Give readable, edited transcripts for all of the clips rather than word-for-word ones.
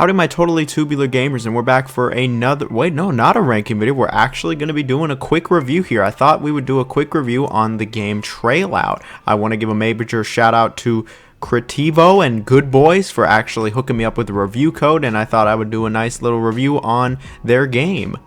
Howdy my totally tubular gamers, and we're back for another, wait no, not a ranking video. We're actually going to be doing a quick review here. I thought we would do a quick review on the game TrailOut. I want to give a major shout out to Creativo and Good Boys for actually hooking me up with a review code, and I thought I would do a nice little review on their game.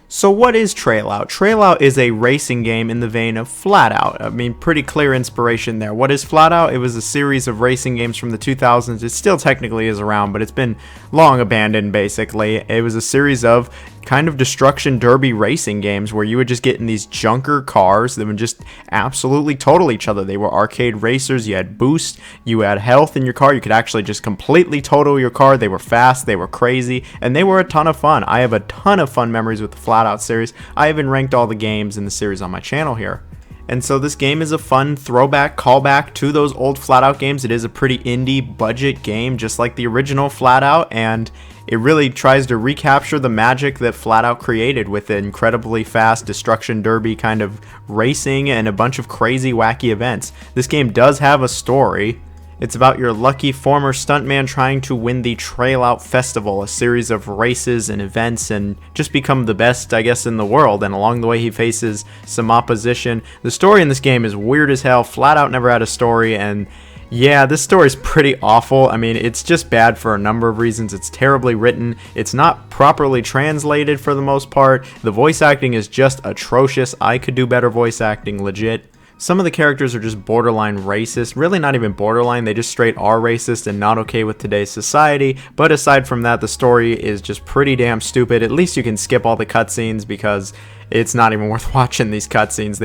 So what is TrailOut? TrailOut is a racing game in the vein of Flatout. I mean, pretty clear inspiration there. What is Flatout? It was a series of racing games from the 2000s. It still technically is around, but it's been long abandoned, basically. It was a series of kind of destruction derby racing games where you would just get in these junker cars that would just absolutely total each other. They were arcade racers. You had boost, you had health in your car. You could actually just completely total your car. They were fast, they were crazy, and they were a ton of fun. I have a ton of fun memories with the Flatout series. I even ranked all the games in the series on my channel here. And so this game is a fun throwback, callback to those old Flatout games. It is a pretty indie budget game, just like the original Flatout, and it really tries to recapture the magic that Flatout created with incredibly fast destruction derby kind of racing and a bunch of crazy wacky events. This game does have a story. It's about your lucky former stuntman trying to win the TrailOut Festival, a series of races and events, and just become the best, I guess, in the world. And along the way, he faces some opposition. The story in this game is weird as hell. Flatout never had a story, and yeah, this story is pretty awful. I mean, it's just bad for a number of reasons. It's terribly written. It's not properly translated for the most part. The voice acting is just atrocious. I could do better voice acting, legit. Some of the characters are just borderline racist. Really not even borderline, they just straight are racist and not okay with today's society. But aside from that, the story is just pretty damn stupid. At least you can skip all the cutscenes because it's not even worth watching these cutscenes.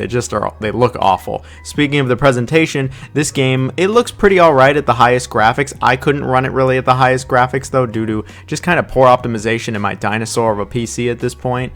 They look awful. Speaking of the presentation, this game, it looks pretty alright at the highest graphics. I couldn't run it really at the highest graphics though, due to just kind of poor optimization in my dinosaur of a PC at this point.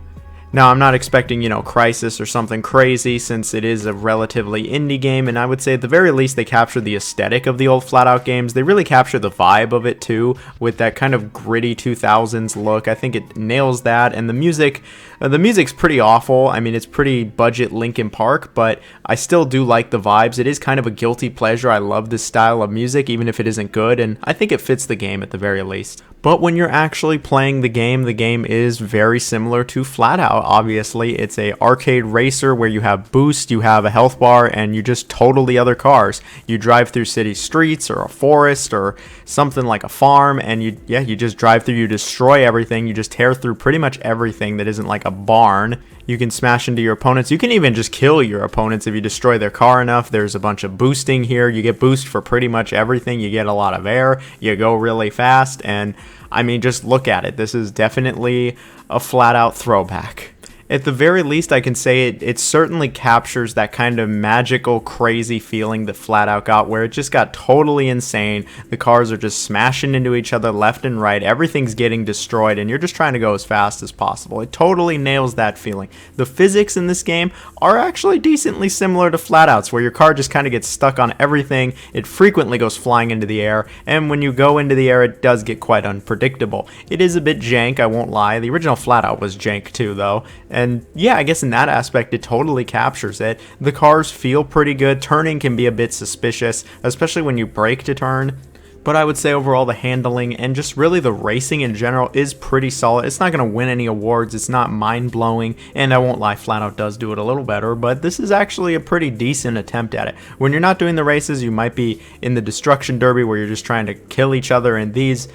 Now, I'm not expecting, Crisis or something crazy, since it is a relatively indie game, and I would say at the very least they capture the aesthetic of the old Flatout games. They really capture the vibe of it too, with that kind of gritty 2000s look. I think it nails that, and the music's pretty awful. I mean, it's pretty budget Linkin Park, but I still do like the vibes. It is kind of a guilty pleasure. I love this style of music, even if it isn't good, and I think it fits the game at the very least. But when you're actually playing the game is very similar to Flatout. Obviously, it's a arcade racer where you have boost, you have a health bar, and you just total the other cars. You drive through city streets or a forest or something like a farm, and you just drive through, you destroy everything, you just tear through pretty much everything that isn't like a barn. You can smash into your opponents. You can even just kill your opponents if you destroy their car enough. There's a bunch of boosting here. You get boost for pretty much everything. You get a lot of air. You go really fast. And I mean, just look at it. This is definitely a Flatout throwback. At the very least, I can say it certainly captures that kind of magical, crazy feeling that Flatout got, where it just got totally insane. The cars are just smashing into each other left and right. Everything's getting destroyed, and you're just trying to go as fast as possible. It totally nails that feeling. The physics in this game are actually decently similar to Flatout's, where your car just kind of gets stuck on everything. It frequently goes flying into the air, and when you go into the air, it does get quite unpredictable. It is a bit jank, I won't lie. The original Flatout was jank too, though. And yeah, I guess in that aspect, it totally captures it. The cars feel pretty good. Turning can be a bit suspicious, especially when you brake to turn. But I would say overall the handling and just really the racing in general is pretty solid. It's not going to win any awards. It's not mind-blowing. And I won't lie, Flatout does do it a little better. But this is actually a pretty decent attempt at it. When you're not doing the races, you might be in the destruction derby where you're just trying to kill each other. And these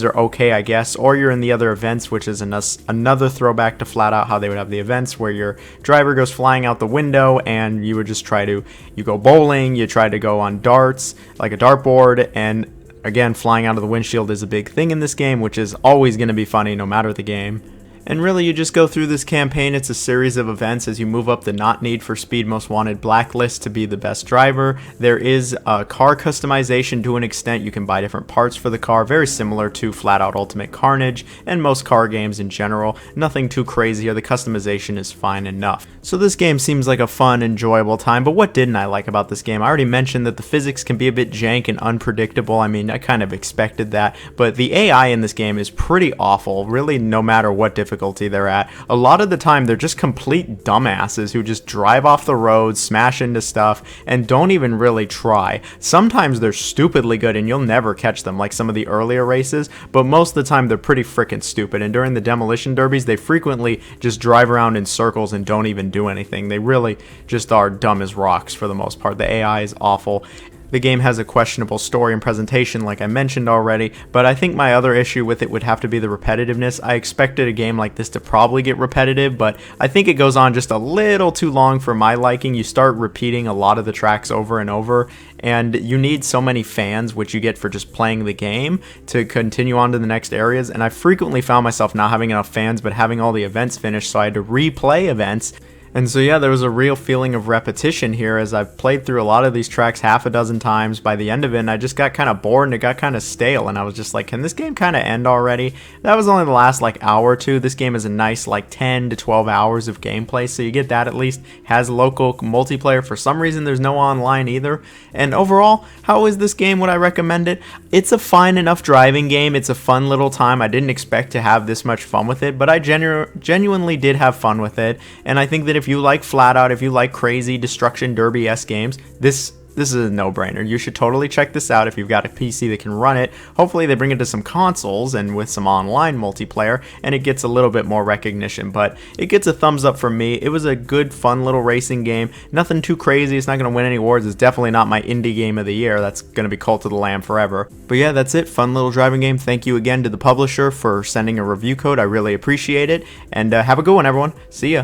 are okay, I guess. Or you're in the other events, which is another throwback to Flatout, how they would have the events where your driver goes flying out the window and you would just you go bowling, you try to go on darts, like a dartboard, and again, flying out of the windshield is a big thing in this game, which is always going to be funny no matter the game. And really, you just go through this campaign. It's a series of events as you move up the Not Need for Speed Most Wanted blacklist to be the best driver. There is car customization to an extent. You can buy different parts for the car, very similar to Flatout Ultimate Carnage and most car games in general. Nothing too crazy here. The customization is fine enough. So this game seems like a fun, enjoyable time. But what didn't I like about this game? I already mentioned that the physics can be a bit jank and unpredictable. I mean, I kind of expected that. But the AI in this game is pretty awful, really, no matter what difficulty difficulty they're at. A lot of the time, they're just complete dumbasses who just drive off the road, smash into stuff, and don't even really try. Sometimes they're stupidly good and you'll never catch them, like some of the earlier races, but most of the time they're pretty freaking stupid. And during the demolition derbies, they frequently just drive around in circles and don't even do anything. They really just are dumb as rocks for the most part. The AI is awful. The game has a questionable story and presentation, like I mentioned already, but I think my other issue with it would have to be the repetitiveness. I expected a game like this to probably get repetitive, but I think it goes on just a little too long for my liking. You start repeating a lot of the tracks over and over, and you need so many fans, which you get for just playing the game, to continue on to the next areas, and I frequently found myself not having enough fans, but having all the events finished, so I had to replay events. And so yeah, there was a real feeling of repetition here as I've played through a lot of these tracks half a dozen times. By the end of it, and I just got kind of bored and it got kind of stale, and I was just like, can this game kind of end already? That was only the last like hour or two. This game is a nice like 10 to 12 hours of gameplay, so you get that at least. Has local multiplayer. For some reason there's no online either. And overall, how is this game? Would I recommend it? It's a fine enough driving game. It's a fun little time. I didn't expect to have this much fun with it, but I genuinely did have fun with it. And I think that if you like Flatout, if you like crazy destruction derby-esque games, this is a no-brainer. You should totally check this out if you've got a PC that can run it. Hopefully they bring it to some consoles and with some online multiplayer, and it gets a little bit more recognition, but it gets a thumbs up from me. It was a good, fun little racing game. Nothing too crazy. It's not going to win any awards. It's definitely not my indie game of the year. That's going to be Cult of the Lamb forever. But yeah, that's it. Fun little driving game. Thank you again to the publisher for sending a review code. I really appreciate it, and have a good one, everyone. See ya.